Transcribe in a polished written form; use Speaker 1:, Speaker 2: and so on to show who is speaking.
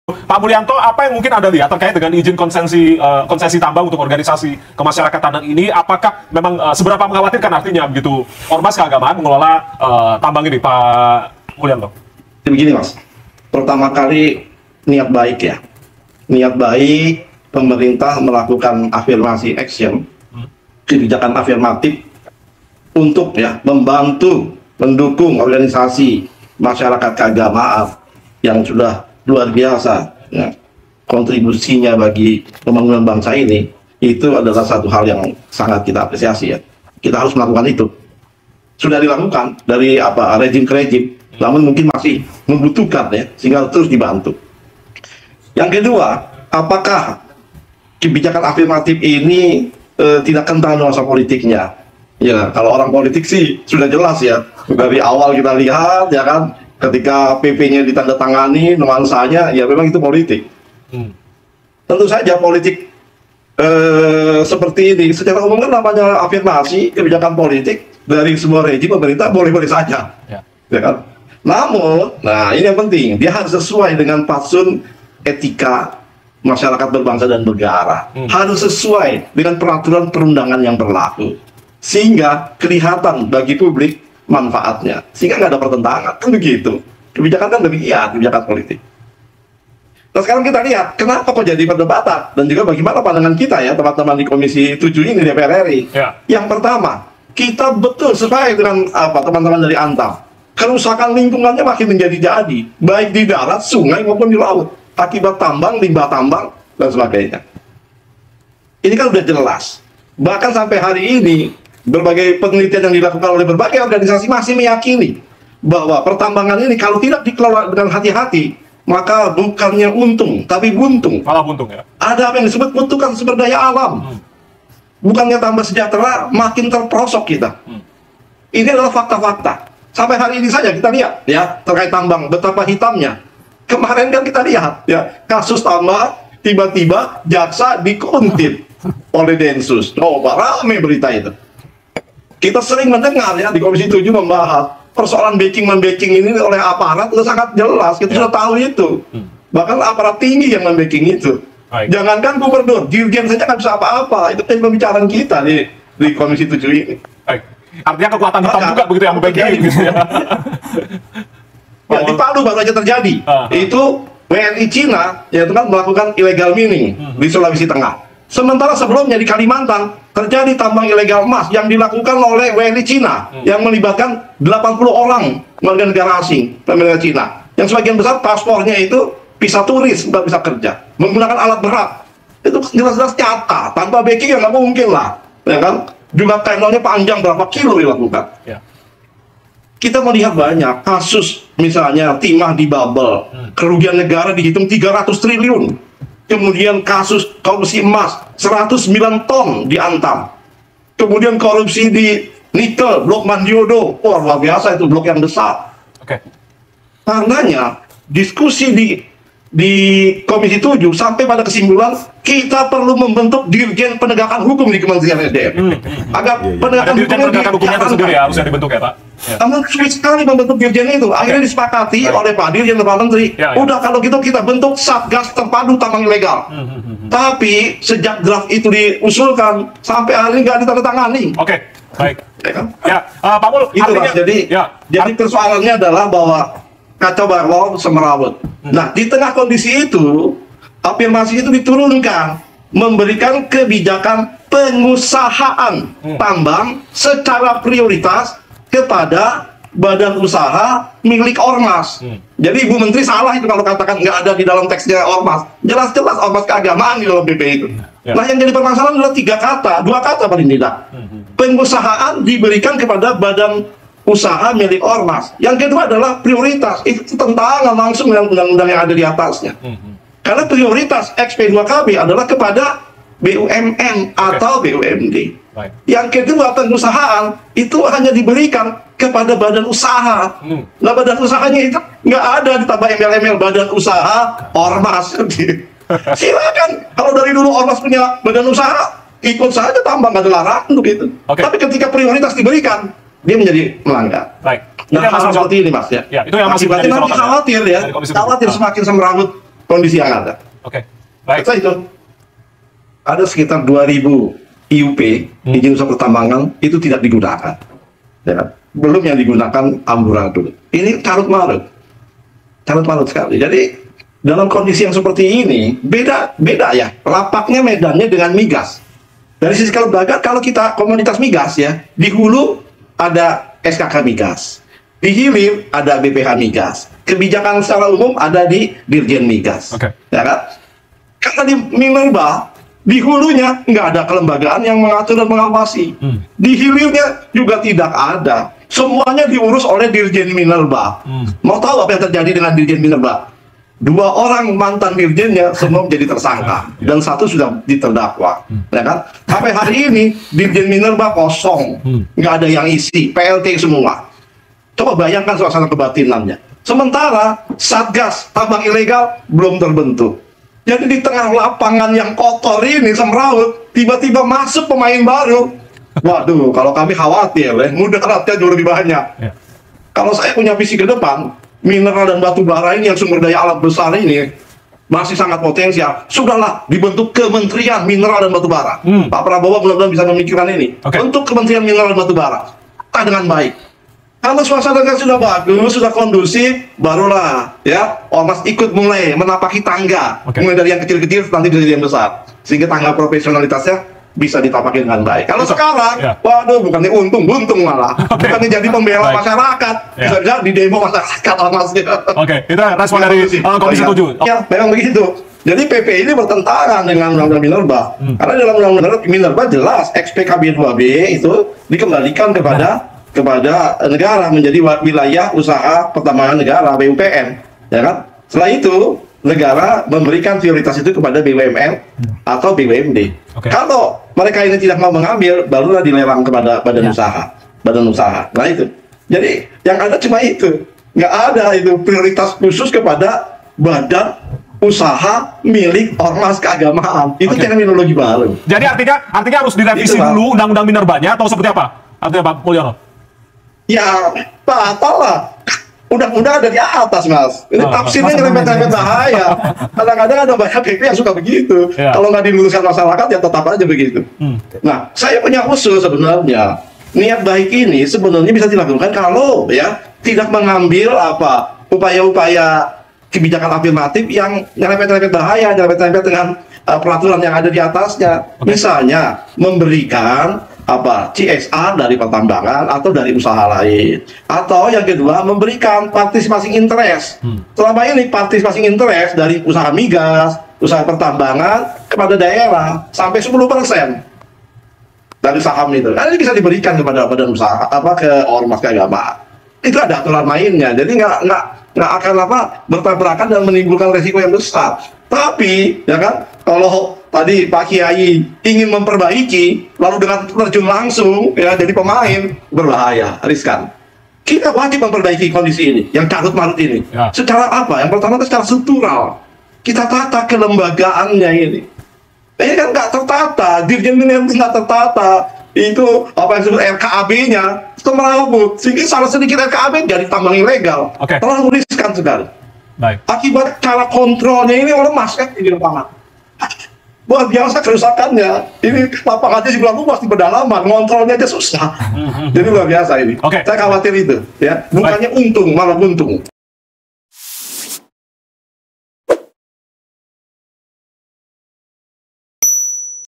Speaker 1: Pak Mulyanto, apa yang mungkin Anda lihat terkait dengan izin konsesi tambang untuk organisasi kemasyarakatan ini? Apakah memang seberapa mengkhawatirkan artinya begitu ormas keagamaan mengelola tambang ini, Pak Mulyanto?
Speaker 2: Begini Mas, pertama kali niat baik ya, niat baik pemerintah melakukan afirmasi action, kebijakan afirmatif untuk ya membantu mendukung organisasi masyarakat keagamaan yang sudah luar biasa ya, kontribusinya bagi pembangunan bangsa ini, itu adalah satu hal yang sangat kita apresiasi ya. Kita harus melakukan itu. Sudah dilakukan dari rejim ke rejim, namun mungkin masih membutuhkan ya, sehingga terus dibantu. Yang kedua, apakah kebijakan afirmatif ini tidak kental nuansa politiknya? Ya, kalau orang politik sih sudah jelas ya, dari awal kita lihat ya kan, ketika PP-nya ditandatangani, nuansanya ya memang itu politik. Tentu saja politik seperti ini secara umum kan namanya afirmasi kebijakan politik dari sebuah rejim pemerintah boleh-boleh saja, ya kan? Namun, nah ini yang penting, dia harus sesuai dengan fatsun etika masyarakat berbangsa dan negara, harus sesuai dengan peraturan perundangan yang berlaku, sehingga kelihatan bagi publik manfaatnya, sehingga nggak ada pertentangan, kan begitu. Kebijakan kan demikian, kebijakan politik. Nah sekarang kita lihat, kenapa kok jadi perdebatan, dan juga bagaimana pandangan kita ya, teman-teman di Komisi 7 ini, DPR RI. Ya. Yang pertama, kita betul sesuai dengan teman-teman dari Antam, kerusakan lingkungannya makin menjadi-jadi, baik di darat, sungai maupun di laut, akibat tambang, limbah tambang, dan sebagainya. Ini kan udah jelas. Bahkan sampai hari ini, berbagai penelitian yang dilakukan oleh berbagai organisasi masih meyakini bahwa pertambangan ini kalau tidak dikelola dengan hati-hati, maka bukannya untung, tapi buntung.
Speaker 1: Malah buntung ya.
Speaker 2: Ada apa yang disebut kutukan sumber daya alam. Bukannya tambah sejahtera, makin terperosok kita. Ini adalah fakta-fakta. Sampai hari ini saja kita lihat ya, terkait tambang, betapa hitamnya. Kemarin kan kita lihat ya, kasus tambang, tiba-tiba jaksa dikuntit oleh Densus. Coba rame berita itu. Kita sering mendengar ya di Komisi 7 membahas persoalan backing-membacking ini oleh aparat sudah sangat jelas, kita sudah tahu itu. Bahkan aparat tinggi yang membacking itu. Jangankan gubernur, dirjen saja nggak bisa apa-apa. Itu pembicaraan kita di Komisi 7 ini.
Speaker 1: Artinya kekuatan hitam juga begitu yang membacking gitu ya.
Speaker 2: Ya, di Palu baru aja terjadi. Itu WNI Cina ya itu kan melakukan illegal mining di Sulawesi Tengah. Sementara sebelumnya di Kalimantan terjadi tambang ilegal emas yang dilakukan oleh WNI Cina yang melibatkan 80 orang warga negara asing, warga Cina. Yang sebagian besar paspornya itu visa turis, nggak bisa kerja, menggunakan alat berat. Itu jelas-jelas nyata, tanpa backing ya nggak mungkin lah, ya kan? Juga kabelnya panjang berapa kilo dilakukan. Ya. Kita melihat banyak kasus, misalnya timah di Babel, kerugian negara dihitung 300 triliun. Kemudian kasus korupsi emas 109 ton di Antam. Kemudian korupsi di nikel, blok Mandiodo. Wah, luar biasa itu, blok yang besar. Karenanya diskusi di Komisi 7 sampai pada kesimpulan kita perlu membentuk Dirjen Penegakan Hukum di Kementerian SDM agar penegakan
Speaker 1: hukumnya tersendiri ya, harusnya dibentuk ya Pak.
Speaker 2: Namun sulit sekali membentuk dirjen itu. Akhirnya disepakati oleh Pak Dirjen dan Pak Menteri. Udah kalau gitu kita bentuk Satgas Terpadu Tambang Ilegal. Tapi sejak draft itu diusulkan sampai hari ini nggak ditandatangani.
Speaker 1: Baik. Ya kan? Pak Mul,
Speaker 2: itu artinya, jadi persoalannya adalah bahwa kacau balau semerawut. Nah, di tengah kondisi itu, afirmasi itu diturunkan, memberikan kebijakan pengusahaan tambang secara prioritas kepada badan usaha milik ormas. Jadi Ibu Menteri salah itu kalau katakan nggak ada di dalam teksnya ormas. Jelas-jelas ormas keagamaan di dalam BP itu. Nah, yang jadi permasalahan adalah dua kata paling tidak. Pengusahaan diberikan kepada badan usaha milik ormas. Yang kedua adalah prioritas. Itu tentangan langsung dengan undang-undang yang ada di atasnya. Karena prioritas XP2KB adalah kepada BUMN atau BUMD. Yang kedua, pengusahaan itu hanya diberikan kepada badan usaha. Nah, badan usahanya itu nggak ada ditambah embel-embel badan usaha ormas. Silakan. Kalau dari dulu ormas punya badan usaha, ikut saja tambah, nggak ada larangan untuk itu. Tapi ketika prioritas diberikan, dia menjadi melanggar. Nah, hal seperti ini Mas ya.
Speaker 1: Itu yang masih
Speaker 2: nanti khawatir ya, khawatir semakin semerawut kondisi yang ada.
Speaker 1: Oke, baik.
Speaker 2: Setelah itu ada sekitar 2000 IUP, izin usaha pertambangan, itu tidak digunakan. Ya kan? Belum yang digunakan amburadul. Ini carut marut sekali. Jadi dalam kondisi yang seperti ini beda ya lapaknya medannya dengan migas. Dari sisi kelembagaan, kalau kita komunitas migas ya, di hulu ada SKK migas, di hilir ada BPH migas, kebijakan secara umum ada di Dirjen Migas. Ya kan? Karena di Minerba di hulunya nggak ada kelembagaan yang mengatur dan mengawasi. Di hilirnya juga tidak ada. Semuanya diurus oleh Dirjen Minerba. Mau tahu apa yang terjadi dengan Dirjen Minerba? 2 orang mantan dirjennya semua menjadi tersangka dan 1 sudah diterdakwa. Ya kan? Sampai hari ini Dirjen Minerba kosong, nggak ada yang isi, PLT semua. Coba bayangkan suasana kebatinannya. Sementara Satgas tambang ilegal belum terbentuk. Jadi di tengah lapangan yang kotor ini semrawut, tiba-tiba masuk pemain baru. Waduh, kalau kami khawatir, mudaratnya jauh lebih banyak. Kalau saya punya visi ke depan, mineral dan batu bara ini yang sumber daya alam besar ini masih sangat potensial. Sudahlah dibentuk Kementerian Mineral dan Batu Bara. Pak Prabowo benar-benar bisa memikirkan ini. Untuk Kementerian Mineral dan Batu Bara, kita dengan baik. Kalau suasananya sudah bagus, sudah kondusif, barulah ya Ormas ikut mulai menapaki tangga, mulai dari yang kecil-kecil nanti bisa jadi yang besar, sehingga tangga profesionalitasnya bisa ditapaki dengan baik. Kalau sekarang, waduh, bukannya untung, buntung malah, bukannya jadi pembela masyarakat, bisa di demo masyarakat ormasnya.
Speaker 1: Itu respon dari Komisi 7.
Speaker 2: Ya, memang begitu. Jadi PP ini bertentangan dengan Undang-Undang Minerba, karena dalam Undang-Undang Minerba jelas XPKB 2B itu dikembalikan kepada negara, menjadi wilayah usaha pertambangan negara BUPN, ya kan? Setelah itu negara memberikan prioritas itu kepada BUMN atau BUMD. Kalau mereka ini tidak mau mengambil, barulah dilelang kepada badan usaha. Nah itu. Jadi yang ada cuma itu, nggak ada itu prioritas khusus kepada badan usaha milik ormas keagamaan. Itu terminologi baru.
Speaker 1: Jadi artinya harus direvisi dulu undang-undang minerbanya atau seperti apa? Artinya Pak Mulyono?
Speaker 2: Ya, apalah. Undang-undang ada di atas, Mas. Ini tafsirnya nyerempet-nyerempet bahaya. Kadang-kadang ada banyak PP yang suka begitu. Kalau nggak diluruskan masyarakat, ya tetap aja begitu. Nah, saya punya usul sebenarnya. Niat baik ini sebenarnya bisa dilakukan kalau ya tidak mengambil upaya-upaya kebijakan afirmatif yang nyerempet-nyerempet bahaya, nyerempet-nyerempet dengan peraturan yang ada di atasnya. Misalnya memberikan CSR dari pertambangan atau dari usaha lain, atau yang kedua memberikan partisipasi interest. Selama ini partisipasi interest dari usaha migas, usaha pertambangan kepada daerah sampai 10% dari saham itu. Ini bisa diberikan kepada badan usaha ke ormas keagamaan. Itu ada aturan mainnya, jadi nggak akan bertabrakan dan menimbulkan resiko yang besar. Tapi ya kan, kalau tadi Pak Kiai ingin memperbaiki lalu dengan terjun langsung ya jadi pemain, berbahaya, riskan. Kita wajib memperbaiki kondisi ini yang carut marut ini. Secara apa? Yang pertama secara struktural. Kita tata kelembagaannya ini. Ini kan nggak tertata, Dirjen Minerba nggak tertata. Itu apa yang disebut RKAB-nya semerawut, sehingga salah sedikit RKAB jadi tambang ilegal. Terlalu riskan sekali. Akibat cara kontrolnya ini lemas kan di lapangan. Luar biasa kerusakannya. Ini lapangannya juga luas di pedalaman, kontrolnya aja susah. Jadi luar biasa ini. Saya khawatir itu, ya. Bukannya untung, malah buntung.